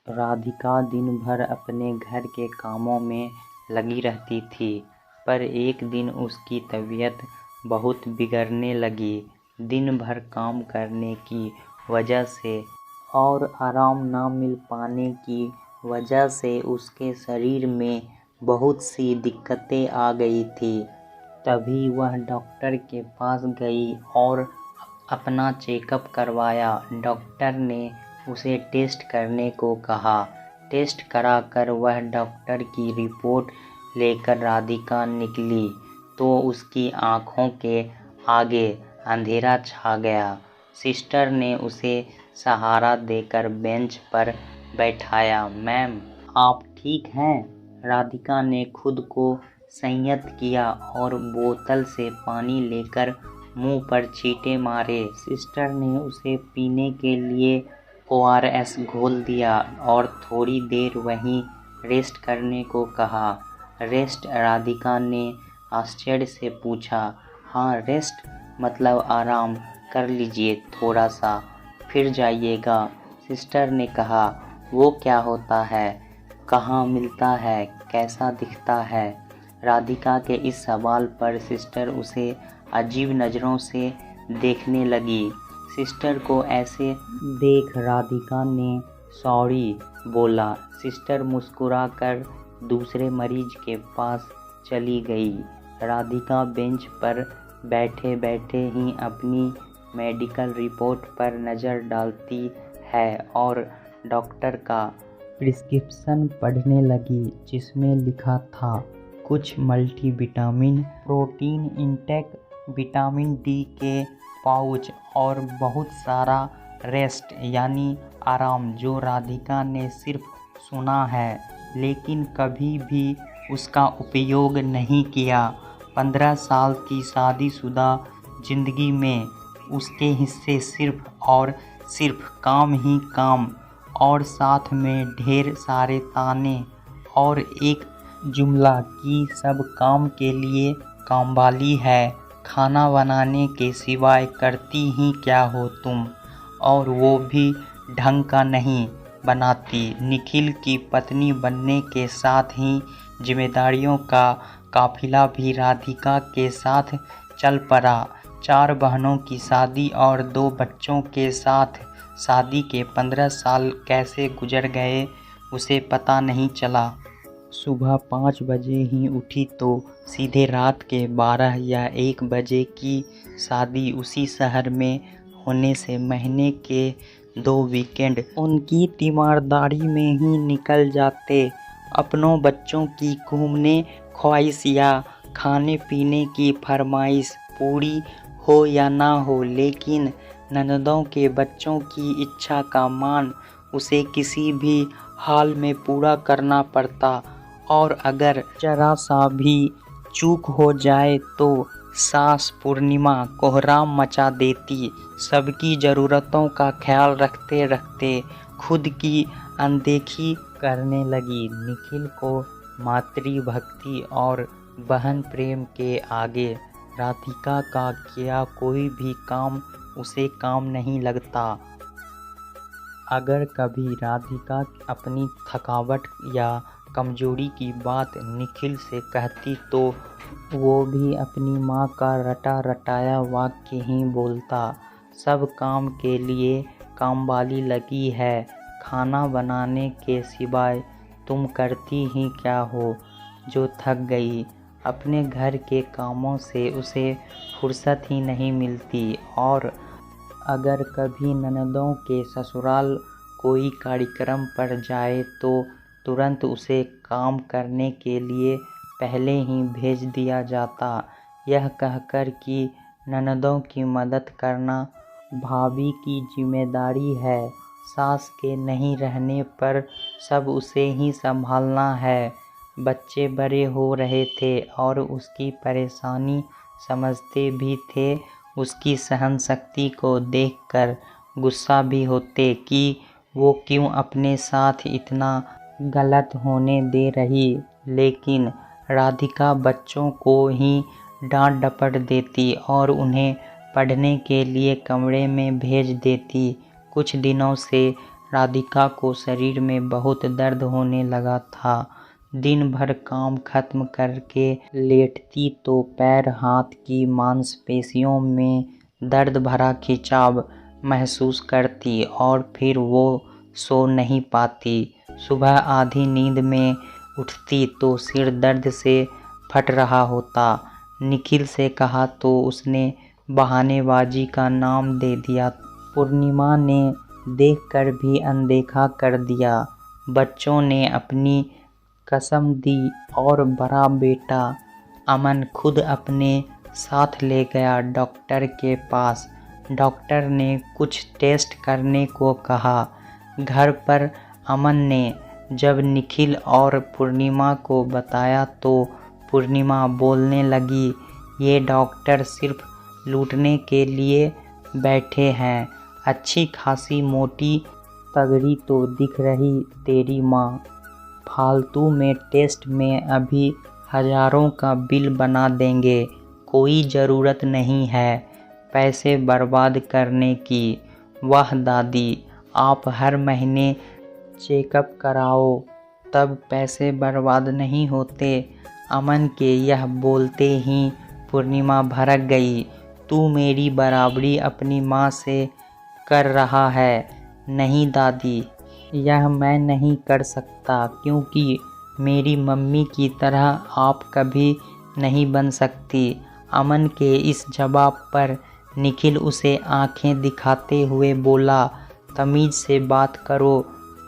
राधिका दिन भर अपने घर के कामों में लगी रहती थी, पर एक दिन उसकी तबीयत बहुत बिगड़ने लगी। दिन भर काम करने की वजह से और आराम न मिल पाने की वजह से उसके शरीर में बहुत सी दिक्कतें आ गई थी। तभी वह डॉक्टर के पास गई और अपना चेकअप करवाया। डॉक्टर ने उसे टेस्ट करने को कहा। टेस्ट कराकर वह डॉक्टर की रिपोर्ट लेकर राधिका निकली तो उसकी आंखों के आगे अंधेरा छा गया। सिस्टर ने उसे सहारा देकर बेंच पर बैठाया। मैम, आप ठीक हैं? राधिका ने खुद को संयत किया और बोतल से पानी लेकर मुंह पर छींटे मारे। सिस्टर ने उसे पीने के लिए ORS घोल दिया और थोड़ी देर वहीं रेस्ट करने को कहा। रेस्ट? राधिका ने आश्चर्य से पूछा। हाँ, रेस्ट मतलब आराम कर लीजिए थोड़ा सा, फिर जाइएगा, सिस्टर ने कहा। वो क्या होता है? कहाँ मिलता है? कैसा दिखता है? राधिका के इस सवाल पर सिस्टर उसे अजीब नज़रों से देखने लगी। सिस्टर को ऐसे देख राधिका ने सॉरी बोला। सिस्टर मुस्कुराकर दूसरे मरीज के पास चली गई। राधिका बेंच पर बैठे बैठे ही अपनी मेडिकल रिपोर्ट पर नज़र डालती है और डॉक्टर का प्रिस्क्रिप्शन पढ़ने लगी, जिसमें लिखा था कुछ multivitamin, protein intake, vitamin D के पाउच और बहुत सारा रेस्ट यानी आराम, जो राधिका ने सिर्फ सुना है लेकिन कभी भी उसका उपयोग नहीं किया। 15 साल की शादीशुदा जिंदगी में उसके हिस्से सिर्फ और सिर्फ काम ही काम, और साथ में ढेर सारे ताने और एक जुमला कि सब काम के लिए कामवाली है, खाना बनाने के सिवाय करती ही क्या हो तुम, और वो भी ढंग का नहीं बनाती। निखिल की पत्नी बनने के साथ ही जिम्मेदारियों का काफिला भी राधिका के साथ चल पड़ा। 4 बहनों की शादी और 2 बच्चों के साथ शादी के 15 साल कैसे गुजर गए उसे पता नहीं चला। सुबह 5 बजे ही उठी तो सीधे रात के 12 या 1 बजे की शादी उसी शहर में होने से महीने के 2 वीकेंड उनकी तीमारदारी में ही निकल जाते। अपनों बच्चों की घूमने ख्वाहिश या खाने पीने की फरमाइश पूरी हो या ना हो, लेकिन ननदों के बच्चों की इच्छा का मान उसे किसी भी हाल में पूरा करना पड़ता, और अगर जरा सा भी चूक हो जाए तो सास पूर्णिमा कोहराम मचा देती। सबकी ज़रूरतों का ख्याल रखते रखते खुद की अनदेखी करने लगी। निखिल को मातृभक्ति और बहन प्रेम के आगे राधिका का किया कोई भी काम उसे काम नहीं लगता। अगर कभी राधिका अपनी थकावट या कमजोरी की बात निखिल से कहती तो वो भी अपनी माँ का रटा रटाया वाक्य ही बोलता, सब काम के लिए कामवाली लगी है, खाना बनाने के सिवाय तुम करती ही क्या हो जो थक गई। अपने घर के कामों से उसे फुर्सत ही नहीं मिलती, और अगर कभी ननदों के ससुराल कोई कार्यक्रम पड़ जाए तो तुरंत उसे काम करने के लिए पहले ही भेज दिया जाता, यह कहकर कि ननदों की मदद करना भाभी की जिम्मेदारी है, सास के नहीं रहने पर सब उसे ही संभालना है। बच्चे बड़े हो रहे थे और उसकी परेशानी समझते भी थे। उसकी सहन शक्ति को देखकर गुस्सा भी होते कि वो क्यों अपने साथ इतना गलत होने दे रही, लेकिन राधिका बच्चों को ही डांट डपट देती और उन्हें पढ़ने के लिए कमरे में भेज देती। कुछ दिनों से राधिका को शरीर में बहुत दर्द होने लगा था। दिन भर काम खत्म करके लेटती तो पैर हाथ की मांसपेशियों में दर्द भरा खिंचाव महसूस करती और फिर वो सो नहीं पाती। सुबह आधी नींद में उठती तो सिर दर्द से फट रहा होता। निखिल से कहा तो उसने बहानेबाजी का नाम दे दिया। पूर्णिमा ने देखकर भी अनदेखा कर दिया। बच्चों ने अपनी कसम दी और बड़ा बेटा अमन खुद अपने साथ ले गया डॉक्टर के पास। डॉक्टर ने कुछ टेस्ट करने को कहा। घर पर अमन ने जब निखिल और पूर्णिमा को बताया तो पूर्णिमा बोलने लगी, ये डॉक्टर सिर्फ लूटने के लिए बैठे हैं। अच्छी खासी मोटी तगड़ी तो दिख रही तेरी माँ। फालतू में टेस्ट में अभी हजारों का बिल बना देंगे। कोई ज़रूरत नहीं है पैसे बर्बाद करने की। वाह दादी, आप हर महीने चेकअप कराओ तब पैसे बर्बाद नहीं होते। अमन के यह बोलते ही पूर्णिमा भड़क गई। तू मेरी बराबरी अपनी माँ से कर रहा है। नहीं दादी, यह मैं नहीं कर सकता क्योंकि मेरी मम्मी की तरह आप कभी नहीं बन सकती। अमन के इस जवाब पर निखिल उसे आंखें दिखाते हुए बोला, तमीज़ से बात करो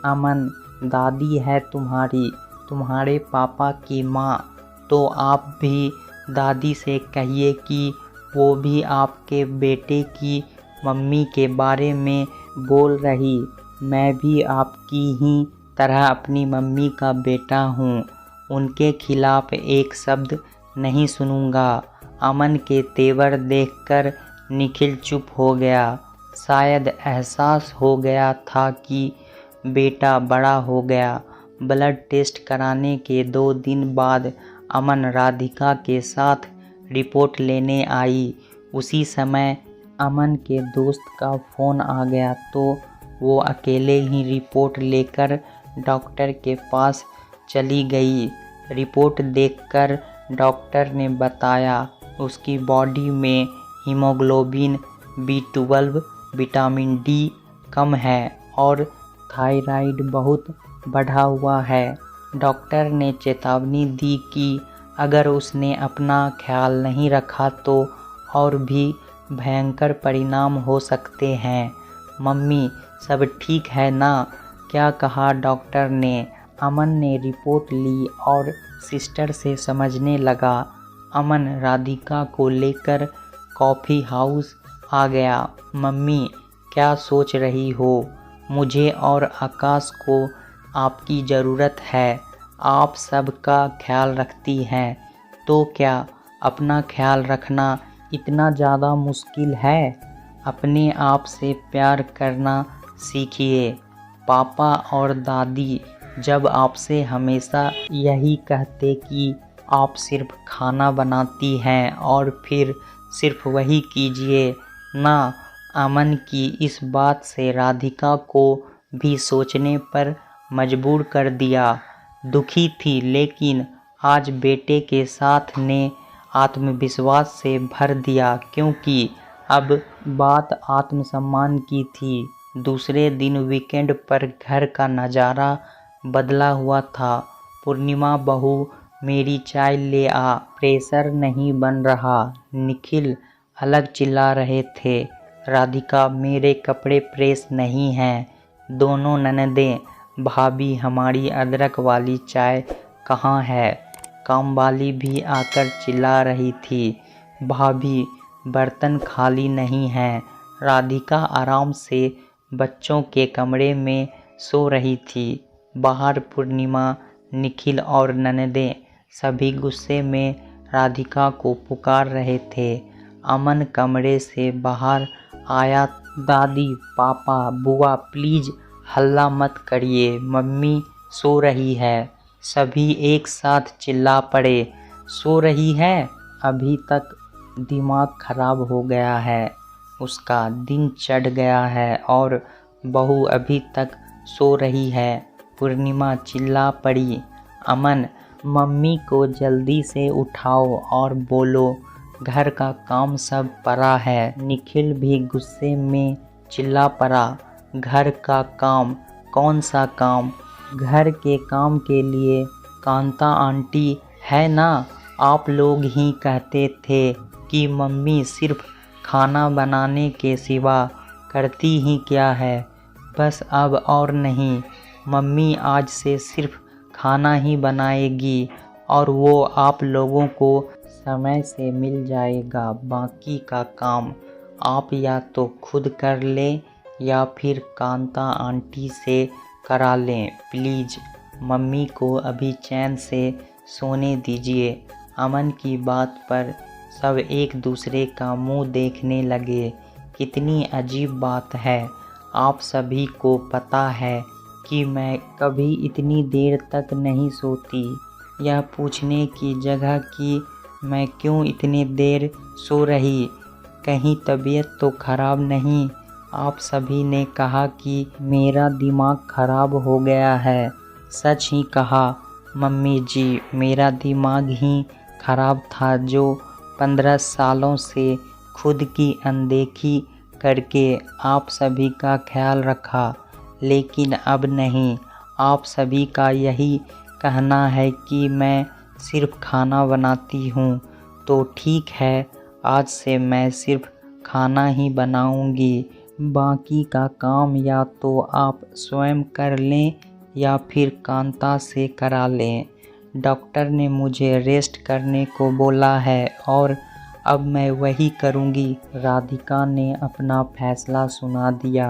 अमन, दादी है तुम्हारी, तुम्हारे पापा की माँ। तो आप भी दादी से कहिए कि वो भी आपके बेटे की मम्मी के बारे में बोल रही। मैं भी आपकी ही तरह अपनी मम्मी का बेटा हूँ। उनके खिलाफ एक शब्द नहीं सुनूंगा। अमन के तेवर देखकर निखिल चुप हो गया। शायद एहसास हो गया था कि बेटा बड़ा हो गया। ब्लड टेस्ट कराने के 2 दिन बाद अमन राधिका के साथ रिपोर्ट लेने आई। उसी समय अमन के दोस्त का फ़ोन आ गया तो वो अकेले ही रिपोर्ट लेकर डॉक्टर के पास चली गई। रिपोर्ट देखकर डॉक्टर ने बताया उसकी बॉडी में हीमोग्लोबिन B12, विटामिन डी कम है और थायराइड बहुत बढ़ा हुआ है। डॉक्टर ने चेतावनी दी कि अगर उसने अपना ख्याल नहीं रखा तो और भी भयंकर परिणाम हो सकते हैं। मम्मी, सब ठीक है ना? क्या कहा डॉक्टर ने? अमन ने रिपोर्ट ली और सिस्टर से समझने लगा। अमन राधिका को लेकर कॉफ़ी हाउस आ गया। मम्मी, क्या सोच रही हो? मुझे और आकाश को आपकी ज़रूरत है। आप सबका ख्याल रखती हैं तो क्या अपना ख्याल रखना इतना ज़्यादा मुश्किल है? अपने आप से प्यार करना सीखिए। पापा और दादी जब आपसे हमेशा यही कहते कि आप सिर्फ खाना बनाती हैं और फिर सिर्फ वही कीजिए ना। अमन की इस बात से राधिका को भी सोचने पर मजबूर कर दिया। दुखी थी लेकिन आज बेटे के साथ ने आत्मविश्वास से भर दिया क्योंकि अब बात आत्मसम्मान की थी। दूसरे दिन वीकेंड पर घर का नज़ारा बदला हुआ था। पूर्णिमा, बहू मेरी चाय ले आ, प्रेशर नहीं बन रहा। निखिल अलग चिल्ला रहे थे। राधिका, मेरे कपड़े प्रेस नहीं हैं। दोनों ननदें, भाभी हमारी अदरक वाली चाय कहाँ है? कामवाली भी आकर चिल्ला रही थी, भाभी बर्तन खाली नहीं हैं। राधिका आराम से बच्चों के कमरे में सो रही थी। बाहर पूर्णिमा, निखिल और ननदें सभी गुस्से में राधिका को पुकार रहे थे। अमन कमरे से बाहर आया। दादी, पापा, बुआ, प्लीज़ हल्ला मत करिए, मम्मी सो रही है। सभी एक साथ चिल्ला पड़े। सो रही है? अभी तक दिमाग खराब हो गया है उसका, दिन चढ़ गया है और बहू अभी तक सो रही है। पूर्णिमा चिल्ला पड़ी, अमन मम्मी को जल्दी से उठाओ और बोलो घर का काम सब पड़ा है। निखिल भी गुस्से में चिल्ला पड़ा, घर का काम? कौन सा काम? घर के काम के लिए कांता आंटी है ना। आप लोग ही कहते थे कि मम्मी सिर्फ खाना बनाने के सिवा करती ही क्या है। बस अब और नहीं, मम्मी आज से सिर्फ खाना ही बनाएगी और वो आप लोगों को समय से मिल जाएगा। बाकी का काम आप या तो खुद कर लें या फिर कांता आंटी से करा लें। प्लीज़ मम्मी को अभी चैन से सोने दीजिए। अमन की बात पर सब एक दूसरे का मुंह देखने लगे। कितनी अजीब बात है। आप सभी को पता है कि मैं कभी इतनी देर तक नहीं सोती। यह पूछने की जगह कि मैं क्यों इतनी देर सो रही, कहीं तबीयत तो खराब नहीं। आप सभी ने कहा कि मेरा दिमाग खराब हो गया है। सच ही कहा मम्मी जी, मेरा दिमाग ही खराब था जो 15 सालों से खुद की अनदेखी करके आप सभी का ख्याल रखा। लेकिन अब नहीं, आप सभी का यही कहना है कि मैं सिर्फ खाना बनाती हूँ, तो ठीक है, आज से मैं सिर्फ खाना ही बनाऊँगी। बाकी का काम या तो आप स्वयं कर लें या फिर कांता से करा लें। डॉक्टर ने मुझे रेस्ट करने को बोला है और अब मैं वही करूँगी। राधिका ने अपना फैसला सुना दिया।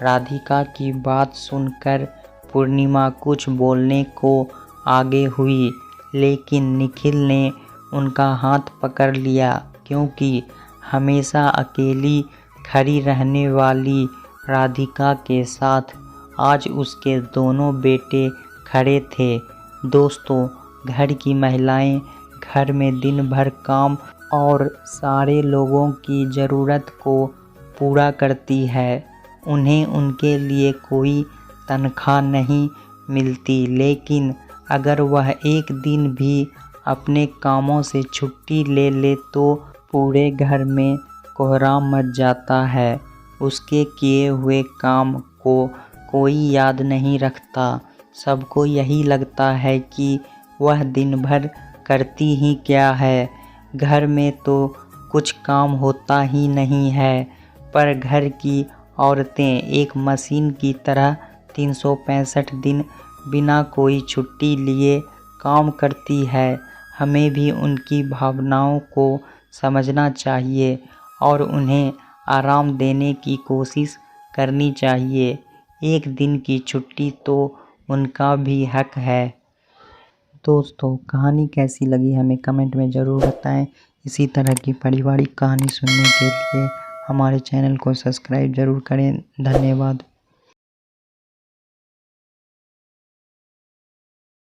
राधिका की बात सुनकर पूर्णिमा कुछ बोलने को आगे हुई, लेकिन निखिल ने उनका हाथ पकड़ लिया, क्योंकि हमेशा अकेली खड़ी रहने वाली राधिका के साथ आज उसके दोनों बेटे खड़े थे। दोस्तों, घर की महिलाएं घर में दिन भर काम और सारे लोगों की ज़रूरत को पूरा करती है। उन्हें उनके लिए कोई तनख्वाह नहीं मिलती, लेकिन अगर वह एक दिन भी अपने कामों से छुट्टी ले ले तो पूरे घर में कोहराम मच जाता है। उसके किए हुए काम को कोई याद नहीं रखता। सबको यही लगता है कि वह दिन भर करती ही क्या है। घर में तो कुछ काम होता ही नहीं है, पर घर की औरतें एक मशीन की तरह 365 दिन बिना कोई छुट्टी लिए काम करती है। हमें भी उनकी भावनाओं को समझना चाहिए और उन्हें आराम देने की कोशिश करनी चाहिए। एक दिन की छुट्टी तो उनका भी हक है। दोस्तों, कहानी कैसी लगी हमें कमेंट में ज़रूर बताएं। इसी तरह की पारिवारिक कहानी सुनने के लिए हमारे चैनल को सब्सक्राइब ज़रूर करें। धन्यवाद।